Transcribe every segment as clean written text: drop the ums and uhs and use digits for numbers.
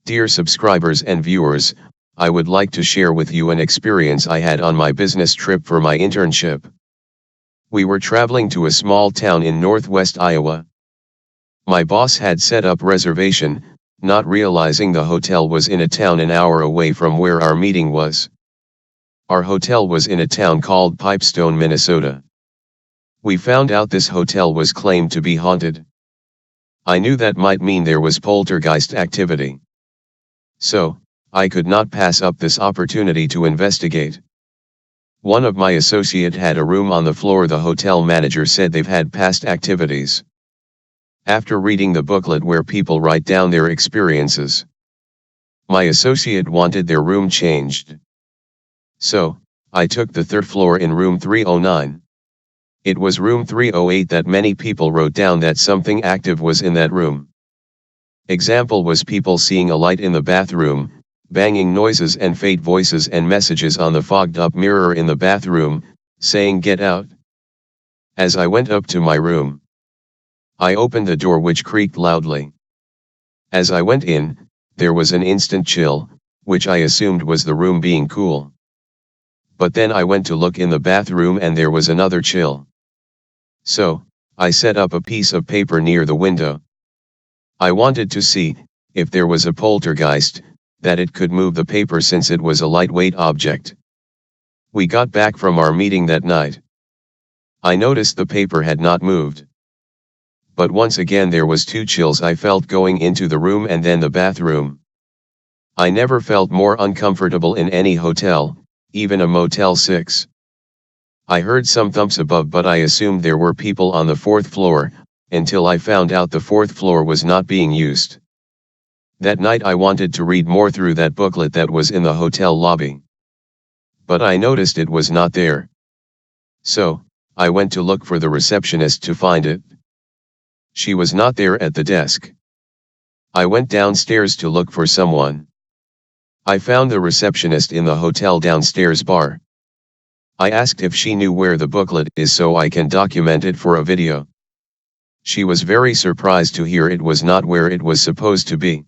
Dear subscribers and viewers, I would like to share with you an experience I had on my business trip for my internship. We were traveling to a small town in northwest Iowa. My boss had set up reservation, not realizing the hotel was in a town an hour away from where our meeting was. Our hotel was in a town called Pipestone, Minnesota. We found out this hotel was claimed to be haunted. I knew that might mean there was poltergeist activity. So, I could not pass up this opportunity to investigate. One of my associates had a room on the floor. The hotel manager said they've had past activities. After reading the booklet where people write down their experiences, my associate wanted their room changed. So, I took the third floor in room 309. It was room 308 that many people wrote down that something active was in that room. Example was people seeing a light in the bathroom, banging noises and faint voices and messages on the fogged up mirror in the bathroom, saying "get out." As I went up to my room, I opened the door which creaked loudly. As I went in, there was an instant chill, which I assumed was the room being cool. But then I went to look in the bathroom and there was another chill. So, I set up a piece of paper near the window. I wanted to see, if there was a poltergeist, that it could move the paper since it was a lightweight object. We got back from our meeting that night. I noticed the paper had not moved. But once again there was two chills I felt going into the room and then the bathroom. I never felt more uncomfortable in any hotel, even a Motel 6. I heard some thumps above but I assumed there were people on the fourth floor, until I found out the fourth floor was not being used. That night I wanted to read more through that booklet that was in the hotel lobby. But I noticed it was not there. So, I went to look for the receptionist to find it. She was not there at the desk. I went downstairs to look for someone. I found the receptionist in the hotel downstairs bar. I asked if she knew where the booklet is so I can document it for a video. She was very surprised to hear it was not where it was supposed to be.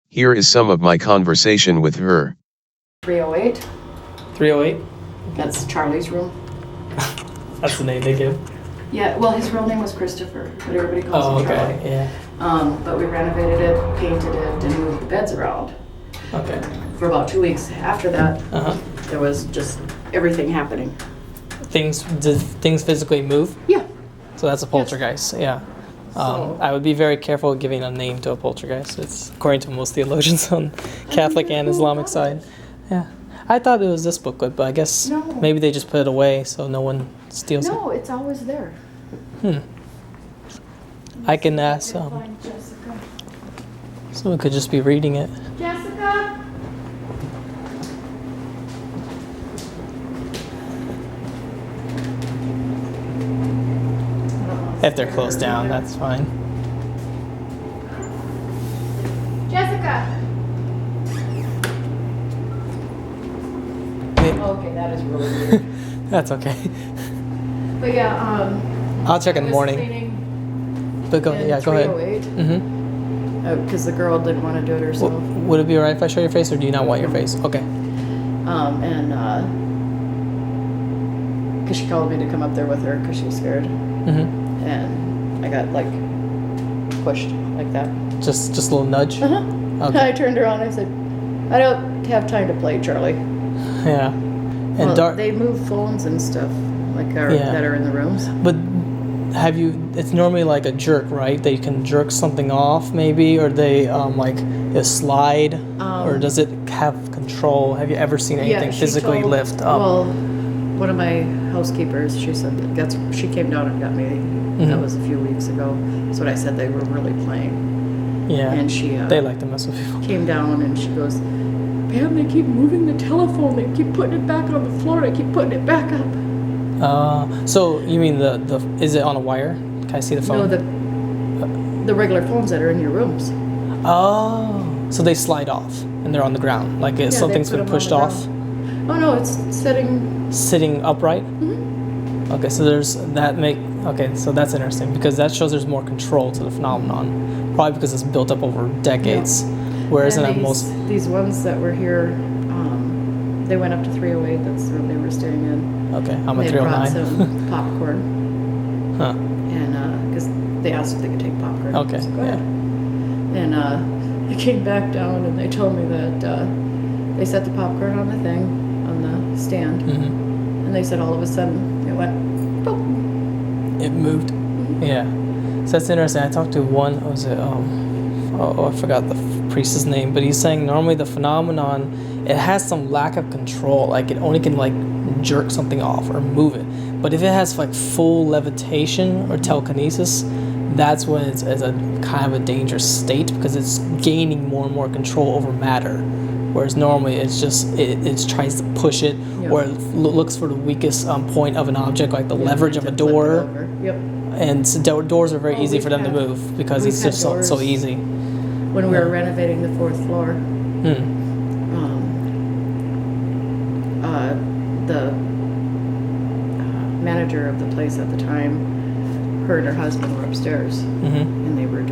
Here is some of my conversation with her. 308. 308? That's Charlie's room. That's the name they give? Yeah, well, his real name was Christopher, but everybody calls him Charlie. Yeah. But we renovated it, painted it, and moved the beds around. Okay. For about 2 weeks after that, Uh-huh. there was just everything happening. Did things physically move? Yeah. So that's a poltergeist, yeah. So- I would be very careful giving a name to a poltergeist. It's according to most theologians on Catholic and Islamic side. Yeah. I thought it was this booklet, but I guess No. maybe they just put it away so no one steals No, it's always there. it. I can ask, Find Jessica. someone could just be reading it. Jessica? If they're closed down, that's fine. Jessica! Yeah, Okay, that is really weird. that's okay. But yeah, I'll check in I the was morning. cleaning But go, in yeah, go ahead. 308. Mm-hmm. Because the girl didn't want to do it herself. Would it be alright if I show your face, or do you not want your face? Okay. Because she called me to come up there with her because she was scared. Mm-hmm. And I got like pushed like that. Just a little nudge. Uh-huh. Okay. I turned around and I said, I don't have time to play, Charlie. Yeah. And Well, they move phones and stuff that are in the rooms. But have you? It's normally like a jerk, right? They can jerk something off, maybe, or they like a slide, or does it have control? Have you ever seen anything she physically told- lift up? Well, one of my housekeepers, she said she came down and got me. That was a few weeks ago. That's what I said. They were really playing. Yeah. And she They like to mess with people. came down and she goes, Pam, they keep moving the telephone. They keep putting it back on the floor. They keep putting it back up. So you mean the is it on a wire? Can I see the phone? No, the regular phones that are in your rooms. Oh, so they slide off and they're on the ground, like they something's put been them on pushed the off, ground. Oh no, it's sitting upright. Okay, so there's that okay, so that's interesting because that shows there's more control to the phenomenon, probably because it's built up over decades. Whereas in And most. these ones that were here, they went up to 308. That's the room they were staying in. Okay, I'm a They brought 309. some popcorn, Huh. and because they asked if they could take popcorn. Okay, I said, go yeah. ahead. And they came back down and they told me that they set the popcorn on the thing, on the stand, and they said all of a sudden it went, boom. It moved. Yeah. So that's interesting. I talked to one, what was it, I forgot the priest's name, but he's saying normally the phenomenon, it has some lack of control. Like it only can like jerk something off or move it. But if it has like full levitation or telekinesis, that's when it's a kind of a dangerous state because it's gaining more and more control over matter. Whereas normally it's just, it tries to push it or it looks for the weakest point of an object, like the leverage of a door. Yep. And so doors are very easy for them to move because it's just so easy. When we were renovating the 4th floor, the manager of the place at the time, her and her husband were upstairs, and they were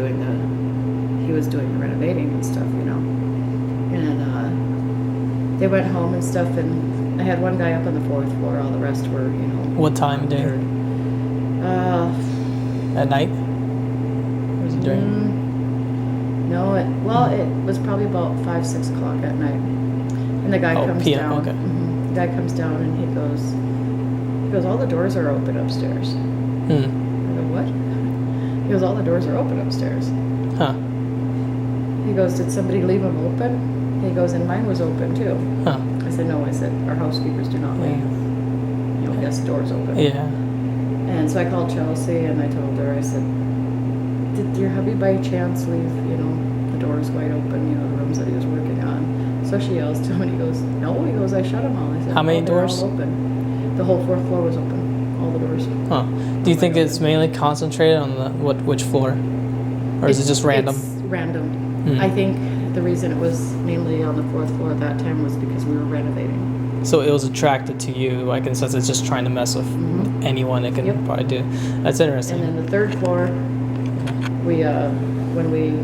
he was doing the renovating and stuff, you know. And they went home and stuff, and I had one guy up on the 4th floor, all the rest were, you know. What time of day? At night? Or was it during? No, it was probably about 5, 6 o'clock at night. And the guy comes PM, down. okay. The guy comes down and he goes, all the doors are open upstairs. I go, what? He goes, all the doors are open upstairs. Huh. He goes, did somebody leave them open? He goes, and mine was open too. Huh. I said, no, our housekeepers do not leave, guest doors open. Yeah. And so I called Chelsea and I told her, I said, did your hubby by chance leave, the doors wide open, the rooms that he was working on? So she yells to him and he goes, no, he goes, I shut them all. I said, how many they're doors? all open. The whole 4th floor was open, all the doors. Huh. Do you think it's mainly concentrated on which floor? Or is it just random? It's random. I think the reason it was mainly on the 4th floor at that time was because we were renovating. So it was attracted to you, like in a sense it's just trying to mess with anyone it can probably do. That's interesting. And then the 3rd floor, we when we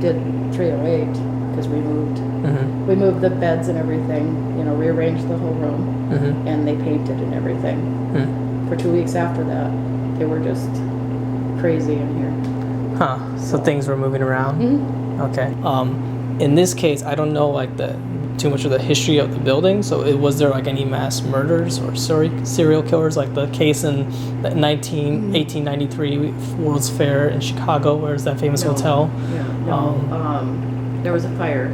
did 308, because we moved the beds and everything, rearranged the whole room, and they painted and everything. For 2 weeks after that, they were just crazy in here. Huh. So things were moving around. Okay. In this case, I don't know like too much of the history of the building. So was there like any mass murders or serial killers, like the case in the 1893 World's Fair in Chicago, where's that famous hotel? Yeah. No. There was a fire.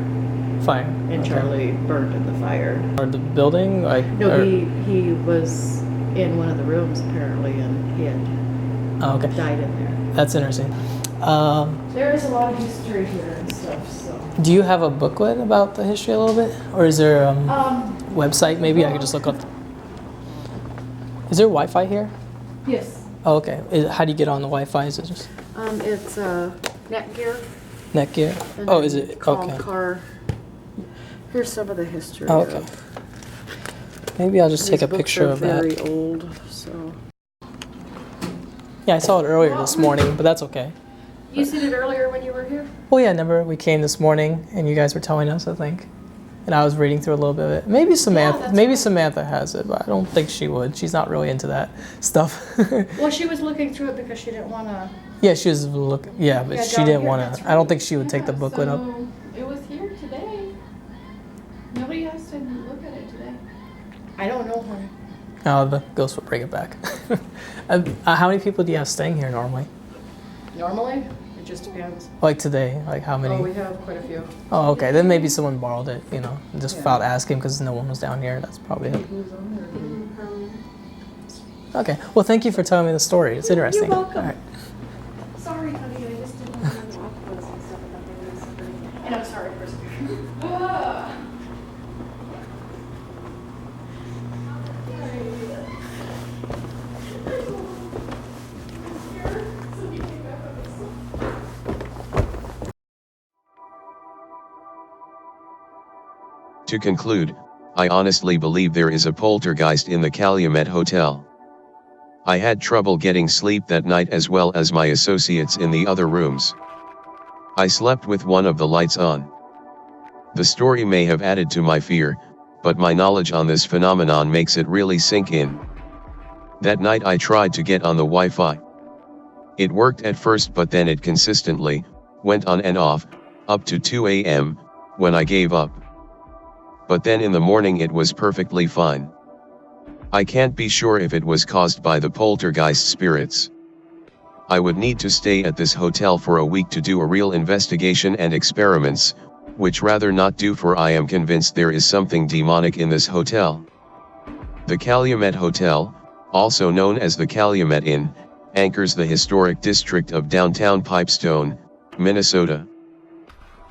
Fire. And Charlie burned in the fire. Or the building? He was in one of the rooms apparently, and he had died in there. That's interesting. There is a lot of history here and stuff. So. Do you have a booklet about the history a little bit, or is there a website? Maybe I could just look up. Is there Wi-Fi here? Yes. Oh, okay. How do you get on the Wi-Fi? Is it just? It's Netgear. Netgear. Oh, is it? Okay. Car. Here's some of the history. Oh, okay. Maybe I'll just take a picture of that. Very old, so. Yeah, I saw it earlier this morning, but that's okay. You seen it earlier when you were here? Well, yeah, remember we came this morning and you guys were telling us, I think. And I was reading through a little bit of it. Maybe Samantha has it, but I don't think she would. She's not really into that stuff. Well, she was looking through it because she didn't want to. Yeah, she was looking. Yeah, but she didn't want to. I don't think she would take the booklet up. It was here today. Nobody has to look at it today. I don't know her. Oh, the ghost will bring it back. How many people do you have staying here normally? Normally? It just depends. Like today, like how many? Oh, we have quite a few. Oh, okay. Then maybe someone borrowed it, just without asking because no one was down here. That's probably it. Okay. Well, thank you for telling me the story. It's interesting. You're welcome. All right. Sorry, honey. I just didn't want to talk about some stuff about the news. And I'm sorry, Chris. To conclude, I honestly believe there is a poltergeist in the Calumet Hotel. I had trouble getting sleep that night as well as my associates in the other rooms. I slept with one of the lights on. The story may have added to my fear, but my knowledge on this phenomenon makes it really sink in. That night I tried to get on the Wi-Fi. It worked at first, but then it consistently went on and off, up to 2 a.m., when I gave up. But then in the morning it was perfectly fine. I can't be sure if it was caused by the poltergeist spirits. I would need to stay at this hotel for a week to do a real investigation and experiments, which rather not do, for I am convinced there is something demonic in this hotel. The Calumet Hotel, also known as the Calumet Inn, anchors the historic district of downtown Pipestone, Minnesota.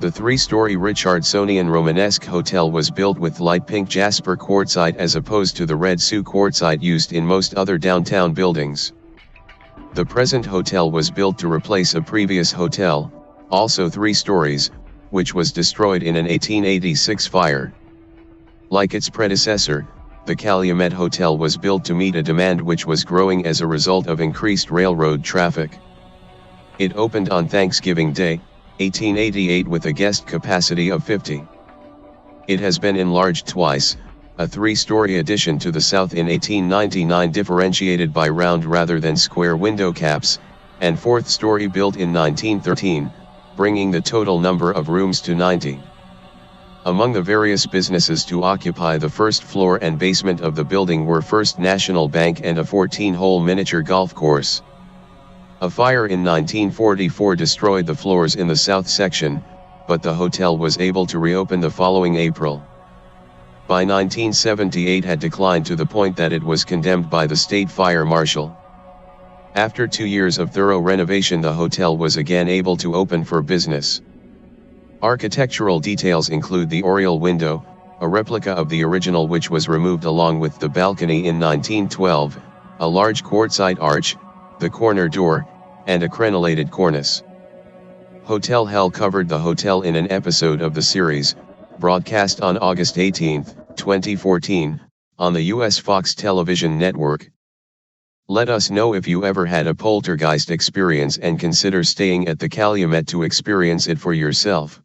The three-story Richardsonian Romanesque hotel was built with light pink jasper quartzite as opposed to the red Sioux quartzite used in most other downtown buildings. The present hotel was built to replace a previous hotel, also 3 stories, which was destroyed in an 1886 fire. Like its predecessor, the Calumet Hotel was built to meet a demand which was growing as a result of increased railroad traffic. It opened on Thanksgiving Day, 1888, with a guest capacity of 50. It has been enlarged twice, a 3-story addition to the south in 1899 differentiated by round rather than square window caps, and 4th story built in 1913, bringing the total number of rooms to 90. Among the various businesses to occupy the first floor and basement of the building were First National Bank and a 14-hole miniature golf course. A fire in 1944 destroyed the floors in the south section, but the hotel was able to reopen the following April. By 1978 had declined to the point that it was condemned by the state fire marshal. After 2 years of thorough renovation, the hotel was again able to open for business. Architectural details include the oriel window, a replica of the original which was removed along with the balcony in 1912, a large quartzite arch, the corner door, and a crenellated cornice. Hotel Hell covered the hotel in an episode of the series, broadcast on August 18, 2014, on the U.S. Fox television network. Let us know if you ever had a poltergeist experience and consider staying at the Calumet to experience it for yourself.